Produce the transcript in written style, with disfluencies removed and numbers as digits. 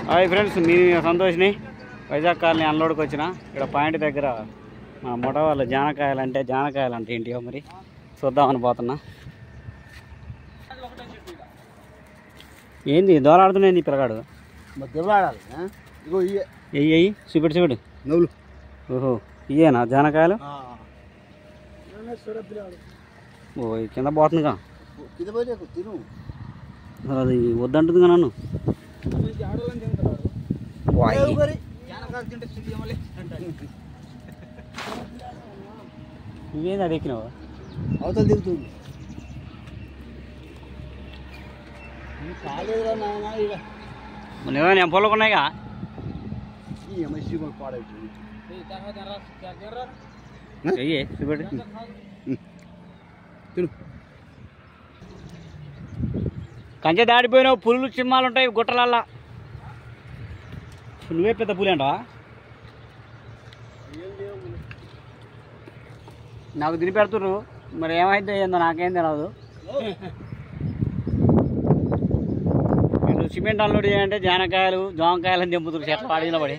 Hi friends, నేను సంతోష్ని. Vizag colony అన్లోడ్కి వచ్చిన. ఇక్కడ పాయింట్ దగ్గర మా మొట వాళ్ళ జానకాయలు అంటే ఏంటియో మరి చూద్దామని పోతున్నా. ఏంది దోలాడుతున్నాయి పిల్లగాడు? ఎయ్యి చూపెడు నవ్వులు. ఓహో, ఇయేనా జానకాయలు? ఓ కింద పోతుందిగా, అది వద్దంటుందిగా నన్ను. నువ్వేంది అది ఎక్కినావు? అవతల దిగుతుంది. నేను పొలకు ఉన్నాయిగా. చూపెట్టు. కంచె దాడిపోయినావు. పులులు సింహాలు ఉంటాయి గుట్టలల్లా. నువ్వే పెద్ద పులి అంటావా? నాకు తిని పెడుతుర్రు, మరి ఏమైతే ఏందో నాకేం తెలియదు. వీళ్ళు సిమెంట్ అన్లోడ్ చేయాలంటే జానకాయలు జామకాయలు అని దింపుతున్నారు చెట్ల అడవిలో పడి.